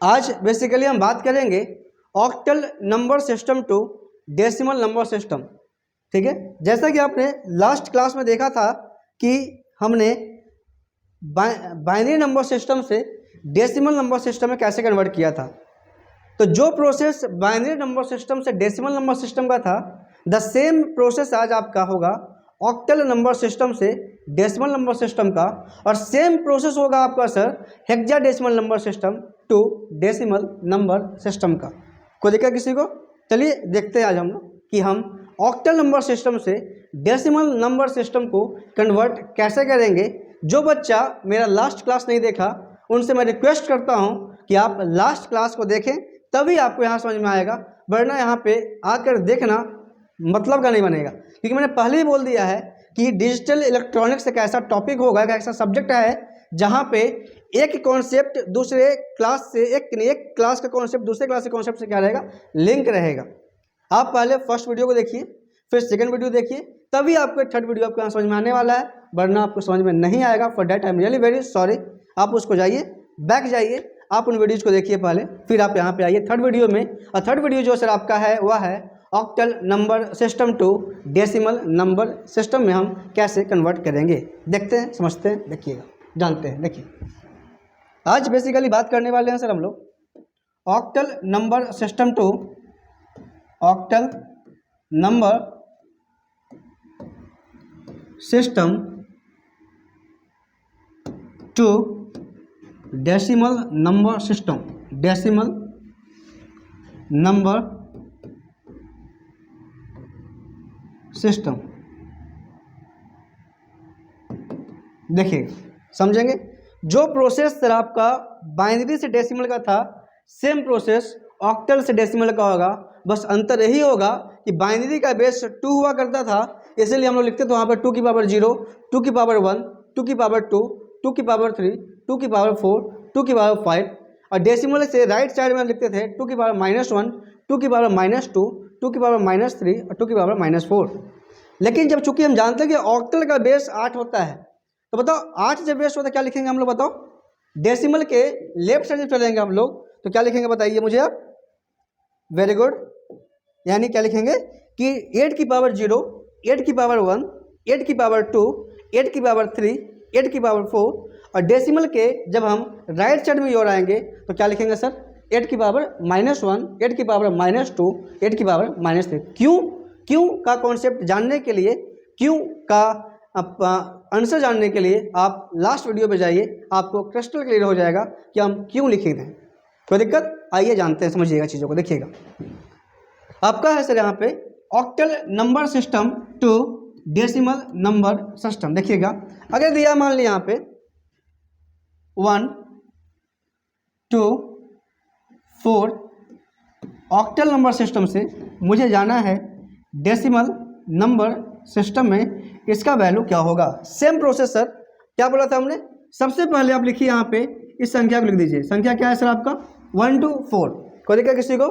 आज बेसिकली हम बात करेंगे octal number system to decimal number system. ठीक है, जैसा कि आपने लास्ट क्लास में देखा था कि हमने बाइनरी नंबर सिस्टम से डेसिमल नंबर सिस्टम में कैसे कन्वर्ट किया था। तो जो प्रोसेस बाइनरी नंबर सिस्टम से डेसिमल नंबर सिस्टम का था, द सेम प्रोसेस आज आपका होगा ऑक्टल नंबर सिस्टम से डेसिमल नंबर सिस्टम का, और सेम प्रोसेस होगा आपका sir hexadecimal number system to decimal number system का। कोई दिक्कत किसी को? चलिए देखते हैं आज हम लोग कि हम ऑक्टल नंबर सिस्टम से डेसिमल नंबर सिस्टम को कन्वर्ट कैसे करेंगे। जो बच्चा मेरा लास्ट क्लास नहीं देखा उनसे मैं रिक्वेस्ट करता हूं कि आप लास्ट क्लास को देखें, तभी आपको यहाँ समझ में आएगा, वरना यहाँ पे आकर देखना मतलब का नहीं बनेगा। क्योंकि मैंने पहले ही बोल दिया है कि डिजिटल इलेक्ट्रॉनिक्स एक ऐसा टॉपिक होगा, एक ऐसा सब्जेक्ट है जहाँ पे एक कॉन्सेप्ट दूसरे क्लास से एक क्लास का कॉन्सेप्ट दूसरे क्लास के कॉन्सेप्ट से क्या रहेगा, लिंक रहेगा। आप पहले फर्स्ट वीडियो को देखिए, फिर सेकंड वीडियो देखिए, तभी आपको थर्ड वीडियो आपको यहाँ समझ में आने वाला है, वरना आपको समझ में नहीं आएगा। For that I am really very sorry. आप उसको जाइए, बैक जाइए, आप उन वीडियोज़ को देखिए पहले, फिर आप यहाँ पे आइए थर्ड वीडियो में। और थर्ड वीडियो जो सर आपका है वह है octal number system to decimal number system में हम कैसे कन्वर्ट करेंगे। देखते हैं, समझते हैं, देखिएगा, जानते हैं। देखिए आज बेसिकली बात करने वाले हैं सर हम लोग octal number system to octal number system to decimal number system, decimal number system. देखिए समझेंगे, जो प्रोसेस सर आपका बाइनरी से डेसिमल का था, सेम प्रोसेस ऑक्टल से डेसिमल का होगा। बस अंतर यही होगा कि बाइनरी का बेस 2 हुआ करता था, इसलिए हम लोग लिखते थे वहाँ पर 2 की पावर 0, 2 की पावर 1, 2 की पावर 2, 2 की पावर 3, 2 की पावर 4, 2 की पावर 5। और डेसिमल से राइट साइड में हम लिखते थे 2 की पावर -1, 2 की पावर -2, 2 की पावर -3 और 2 की पावर -4। लेकिन जब चूंकि हम जानते हैं कि ऑक्टल का बेस 8 होता है, तो बताओ 8 जब बेस होता है क्या लिखेंगे हम लोग, बताओ। डेसिमल के लेफ्ट साइड जब चलेंगे हम लोग तो क्या लिखेंगे बताइए मुझे आप। वेरी गुड, यानी क्या लिखेंगे कि 8 की पावर 0, 8 की पावर 1, 8 की पावर 2, 8 की पावर 3, 8 की पावर 4। और डेसिमल के जब हम राइट साइड में और आएंगे तो क्या लिखेंगे सर, 8 की पावर -1, 8 की पावर -2, 8 की पावर -3। क्यों का कॉन्सेप्ट जानने के लिए, क्यों का आंसर जानने के लिए आप लास्ट वीडियो पे जाइए, आपको क्रिस्टल क्लियर हो जाएगा कि हम क्यों लिखे थे। कोई दिक्कत? आइए जानते हैं, समझिएगा चीज़ों को। देखिएगा आपका है सर यहाँ पे octal number system to decimal number system. देखिएगा अगर दिया मान लिया यहाँ पे 1, 2, 4, ऑक्टल नंबर सिस्टम से मुझे जाना है डेसिमल नंबर सिस्टम में, इसका वैल्यू क्या होगा। सेम प्रोसेस सर, क्या बोला था हमने, सबसे पहले आप लिखिए यहाँ पे इस संख्या को लिख दीजिए। संख्या क्या है सर आपका 1 to 4। कोई दिक्कत किसी को?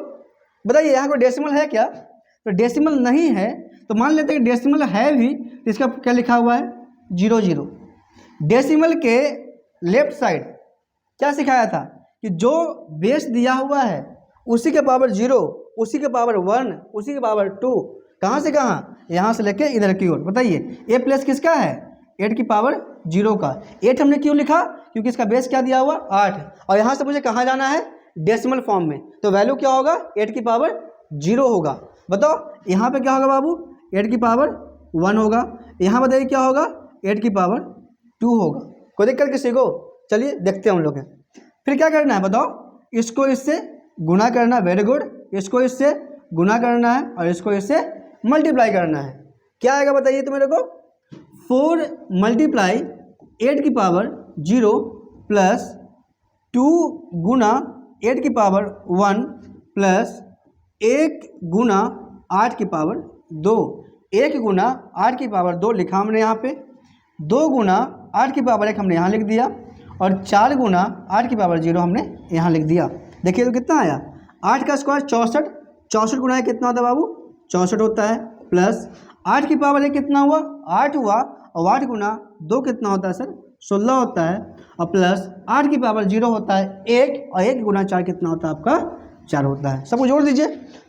बताइए यहाँ को डेसिमल है क्या? तो डेसिमल नहीं है, तो मान लेते हैं कि डेसिमल है भी, तो इसका क्या लिखा हुआ है 00। डेसिमल के लेफ्ट साइड क्या सिखाया था कि जो बेस दिया हुआ है उसी के पावर 0, उसी के पावर 1, उसी के पावर 2, कहाँ से कहाँ, यहाँ से लेके इधर की ओर। बताइए ए प्लस किसका है, 8 की पावर 0 का। 8 हमने क्यों लिखा, क्योंकि इसका बेस क्या दिया हुआ 8, और यहाँ से मुझे कहाँ जाना है डेसिमल फॉर्म में, तो वैल्यू क्या होगा 8 की पावर 0 होगा। बताओ यहाँ पे क्या होगा बाबू, 8 की पावर 1 होगा। यहाँ बताइए क्या होगा 8 की पावर 2 होगा। कोई दिक्कत किसी को? चलिए देखते हैं हम लोग। फिर क्या करना है बताओ, इसको इससे गुणा करना। वेरी गुड, इसको इससे गुणा करना है और इसको इससे मल्टीप्लाई करना है। क्या आएगा बताइए तो मेरे को, 4 मल्टीप्लाई 8 की पावर 0 प्लस 2 गुना 8 की पावर 1 प्लस 1 गुना 8 की पावर 2। 1 गुना 8 की पावर 2 लिखा हमने यहाँ पे, 2 गुना 8 की पावर 1 हमने यहाँ लिख दिया, और 4 गुना 8 की पावर 0 हमने यहाँ लिख दिया। देखिए तो कितना आया, 8 का स्क्वायर 64, 64 गुना कितना होता है बाबू 64 होता है, प्लस 8 की पावर 1 कितना हुआ 8 हुआ, और 8 गुना 2 कितना होता है सर 16 होता है, और प्लस 8 की पावर 0 होता है 1, और 1 गुना 4 कितना होता है आपका 4 होता है। सबको जोड़ दीजिए,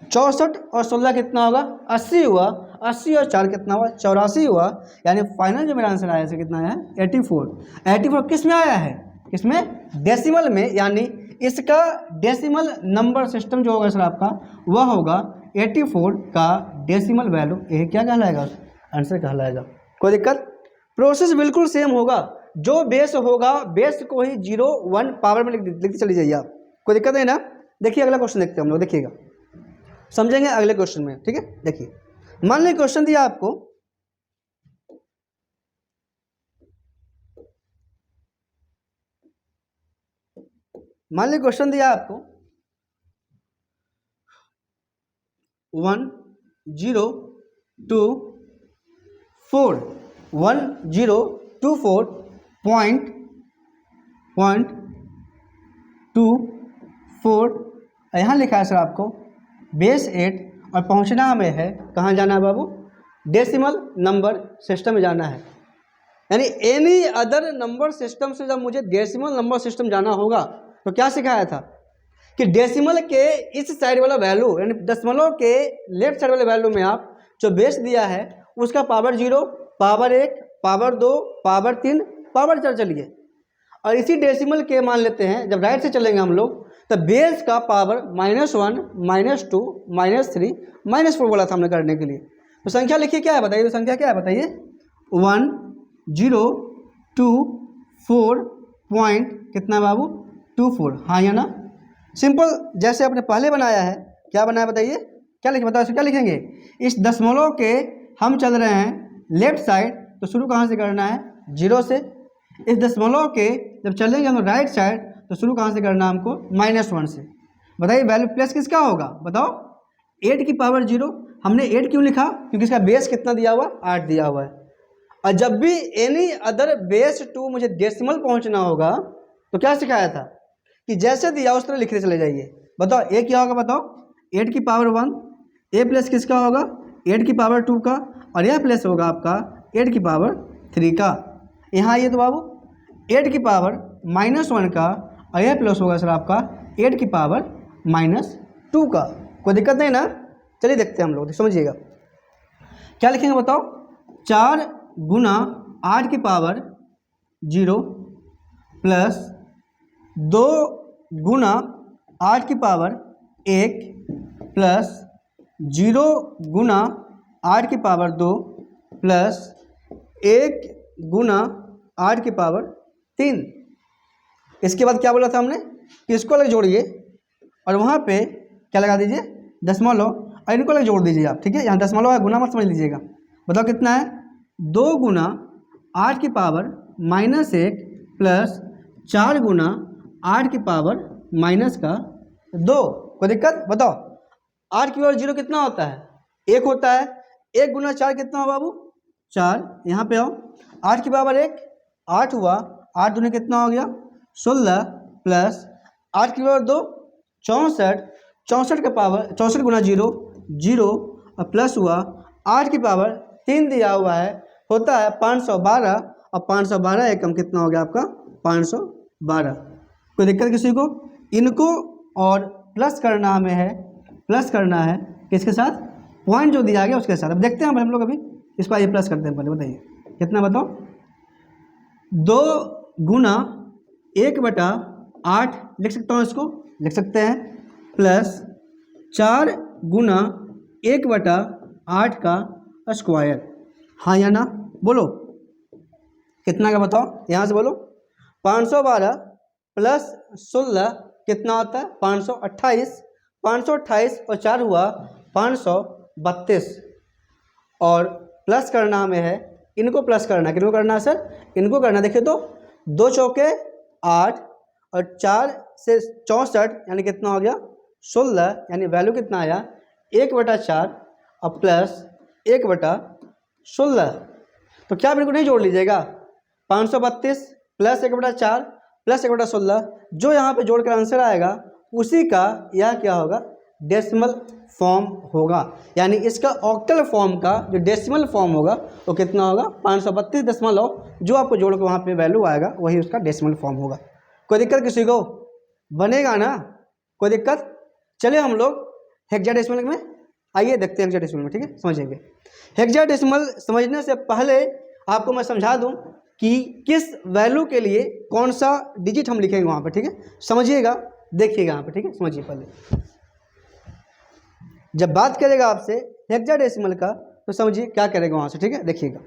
64 और 16 कितना होगा 80 हुआ, 80 और 4 कितना हुआ 84 हुआ, यानी फाइनल जो मेरा आंसर आया है कितना है 84। 84 किस में आया है, किसमें, डेसिमल में, यानी इसका डेसिमल नंबर सिस्टम जो होगा सर आपका वह होगा 84 का डेसिमल वैल्यू, यही क्या कहलाएगा, आंसर कहलाएगा। कोई दिक्कत, प्रोसेस बिल्कुल सेम होगा, जो बेस होगा बेस को ही 0 1 पावर में लिखते चली जाइए आप, कोई दिक्कत नहीं ना। देखिए अगला क्वेश्चन देखते हैं हम लोग, देखिएगा समझेंगे अगले क्वेश्चन में, ठीक है। देखिए मान लीजिए क्वेश्चन दिया आपको, मान लीजिए क्वेश्चन दिया आपको 1024 यहाँ लिखा है सर आपको बेस 8 और पहुंचना हमें है, कहाँ जाना है बाबू, डेसिमल नंबर सिस्टम में जाना है। यानी एनी अदर नंबर सिस्टम से जब मुझे डेसिमल नंबर सिस्टम जाना होगा तो क्या सिखाया था कि डेसिमल के इस साइड वाला वैल्यू, यानी दशमलव के लेफ्ट साइड वाले वैल्यू में आप जो बेस दिया है उसका power 0, power 1, power 2, power 3, power 4 चलिए, और इसी डेसिमल के मान लेते हैं जब राइट से चलेंगे हम लोग तो बेस का पावर -1, -2, -3, -4 बोला था हमने करने के लिए। तो संख्या लिखिए क्या है बताइए, तो संख्या क्या है बताइए, 1024 पॉइंट कितना बाबू 24, हाँ या ना। सिंपल जैसे आपने पहले बनाया है, क्या बनाया बताइए, क्या लिखे बताओ, क्या लिखेंगे, इस दशमलव के हम चल रहे हैं लेफ्ट साइड तो शुरू कहाँ से करना है 0 से, इस दशमलव के जब चलेंगे हम राइट साइड तो शुरू कहाँ से करना है हमको -1 से। बताइए वैल्यू प्लस किसका होगा बताओ, 8 की पावर 0, हमने 8 क्यों लिखा, क्योंकि इसका बेस कितना दिया हुआ 8 दिया हुआ है, और जब भी एनी अदर बेस टू मुझे डेसिमल पहुंचना होगा तो क्या सिखाया था कि जैसे दिया उस तरह लिखते चले जाइए। बताओ ए क्या होगा बताओ, 8 की पावर 1, ए प्लस किसका होगा 8 की पावर 2 का, और यह प्लस होगा आपका 8 की पावर 3 का। यहाँ आइए तो बाबू 8 की पावर -1 का, और यह प्लस होगा सर आपका 8 की पावर -2 का। कोई दिक्कत नहीं ना, चलिए देखते हैं हम लोग, समझिएगा क्या लिखेंगे बताओ, 4 गुना 8 की पावर 0 प्लस 2 गुना 8 की पावर 1 प्लस 0 गुना 8 की पावर 2 प्लस 1 गुना 8 की पावर 3। इसके बाद क्या बोला था हमने कि इसको अलग जोड़िए और वहाँ पे क्या लगा दीजिए दशमलव, और इनको अलग जोड़ दीजिए आप, ठीक है। यहाँ दशमलव है, गुना मत समझ लीजिएगा। बताओ कितना है, 2 गुना 8 की पावर -1 प्लस 4 गुना 8 की पावर -2। कोई दिक्कत, बताओ 8 की पावर 0 कितना होता है 1 होता है, 1 गुना 4 कितना हो बाबू 4, यहाँ पे आओ 8 की पावर 1 8 हुआ, 8 दूनी कितना हो गया 16 प्लस 8 की पावर 2 64, 64 का पावर 64 गुना 0 0 और प्लस हुआ 8 की पावर 3 दिया हुआ है, होता है 512, और 512 एकम कितना हो गया आपका 512। कोई दिक्कत किसी को, इनको और प्लस करना हमें है, प्लस करना है किसके साथ, पॉइंट जो दिया गया उसके साथ। अब देखते हैं हम लोग, अभी इसको आइए प्लस करते हैं पहले, बताइए कितना बताओ, 2 गुना 1/8 लिख सकता हूँ, इसको लिख सकते हैं, प्लस 4 गुना 1/8 का स्क्वायर, हाँ या ना, बोलो कितना का बताओ, यहाँ से बोलो 512 प्लस 16 कितना होता है 528, 528 और 4 हुआ 532, और प्लस करना हमें है, इनको प्लस करना है, किनको करना है सर, इनको करना। देखिए तो 2 चौके 8 और 4 से 64 यानी कितना हो गया 16, यानी वैल्यू कितना आया 1/4 और प्लस 1/16। तो क्या बिल्कुल नहीं जोड़ लीजिएगा, 532 प्लस 1/4 प्लस 1/16, जो यहाँ पे जोड़ कर आंसर आएगा उसी का यह क्या होगा डेसिमल फॉर्म होगा, यानी इसका ऑक्टल फॉर्म का जो डेसिमल फॉर्म होगा वो कितना होगा 532 जो आपको जोड़ के वहाँ पे वैल्यू आएगा वही उसका डेसिमल फॉर्म होगा। कोई दिक्कत किसी को? बनेगा ना, कोई दिक्कत? चलिए हम लोग हेक्साडेसिमल में आइए देखते हैं हेक्साडेसिमल में, ठीक है, समझेंगे। हेक्साडेसिमल समझने से पहले आपको मैं समझा दूं कि किस वैल्यू के लिए कौन सा डिजिट हम लिखेंगे वहाँ पर, ठीक है, समझिएगा, देखिएगा यहाँ पर, ठीक है, समझिए। पहले जब बात करेगा आपसे हेक्साडेसिमल का तो समझिए क्या करेगा वहाँ से, ठीक है, देखिएगा।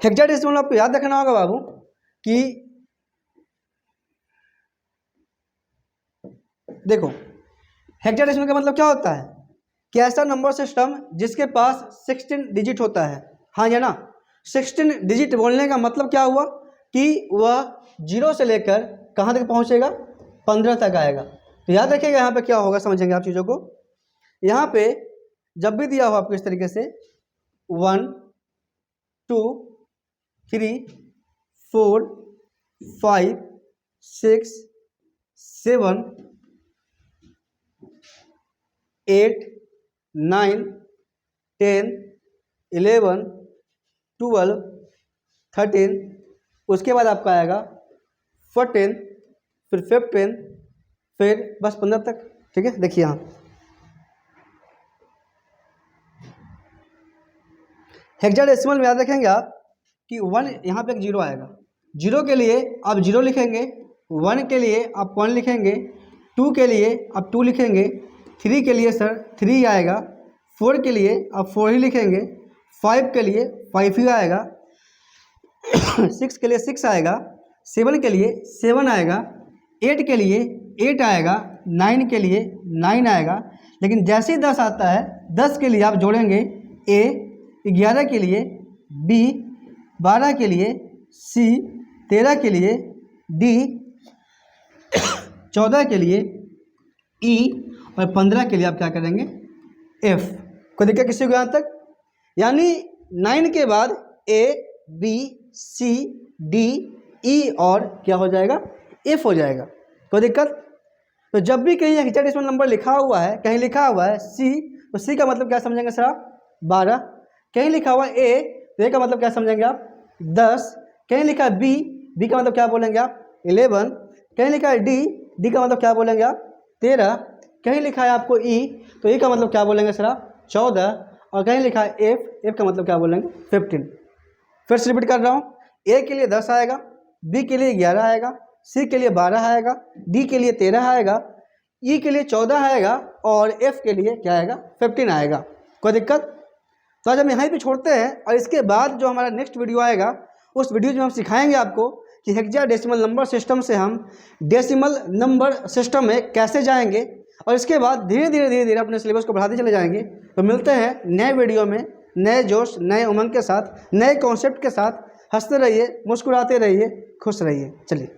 हेक्साडेसिमल आपको याद रखना होगा बाबू कि देखो हेक्साडेसिमल का मतलब क्या होता है कि ऐसा नंबर सिस्टम जिसके पास 16 डिजिट होता है। हाँ या ना? 16 डिजिट बोलने का मतलब क्या हुआ कि वह 0 से लेकर कहाँ तक पहुँचेगा, 15 तक आएगा। तो याद रखिएगा यहाँ पे क्या होगा, समझेंगे आप चीज़ों को। यहाँ पे जब भी दिया हो आपको इस तरीके से 1 2 3 4 5 6 7 8 9 10 11 12 13, उसके बाद आपका आएगा 14, फिर 15, फिर बस 15 तक, ठीक है। देखिए यहाँ हेक्साडेसिमल में याद रखेंगे आप कि 1 यहाँ पे एक 0 आएगा, 0 के लिए आप 0 लिखेंगे, 1 के लिए आप 1 लिखेंगे, 2 के लिए आप 2 लिखेंगे, 3 के लिए सर 3 आएगा, 4 के लिए आप 4 ही लिखेंगे, 5 के लिए 5 ही आएगा, 6 के लिए 6 आएगा, 7 के लिए 7 आएगा, 8 के लिए 8 आएगा, 9 के लिए 9 आएगा। लेकिन जैसे ही 10 आता है 10 के लिए आप जोड़ेंगे A, 11 के लिए B, 12 के लिए C, 13 के लिए D, 14 के लिए E और 15 के लिए आप क्या करेंगे F। कोई दिक्कत किसी को यहाँ तक? यानी 9 के बाद A, B, C, D, E और क्या हो जाएगा F हो जाएगा। कोई दिक्कत? तो जब भी कहीं हेक्साडेसिमल नंबर लिखा हुआ है, कहीं लिखा हुआ है C, तो C का मतलब क्या समझेंगे सर आप 12, कहीं लिखा हुआ A, तो A का मतलब क्या समझेंगे आप 10, कहीं लिखा है B का मतलब क्या बोलेंगे आप 11, कहीं लिखा है D का मतलब क्या बोलेंगे आप 13, कहीं लिखा है आपको E, तो E का मतलब क्या बोलेंगे सर आप 14, और कहीं लिखा है F का मतलब क्या बोलेंगे 15। फिर से रिपीट कर रहा हूँ, A के लिए 10 आएगा, B के लिए 11 आएगा, C के लिए 12 आएगा, D के लिए 13 आएगा, E के लिए 14 आएगा और F के लिए क्या आएगा 15 आएगा। कोई दिक्कत? तो आज हम यहीं पे छोड़ते हैं और इसके बाद जो हमारा नेक्स्ट वीडियो आएगा उस वीडियो में हम सिखाएंगे आपको कि हेक्साडेसिमल नंबर सिस्टम से हम डेसिमल नंबर सिस्टम में कैसे जाएंगे, और इसके बाद धीरे धीरे अपने सिलेबस को बढ़ाते चले जाएंगे। तो मिलते हैं नए वीडियो में नए जोश, नए उमंग के साथ, नए कॉन्सेप्ट के साथ। हंसते रहिए, मुस्कुराते रहिए, खुश रहिए। चलिए।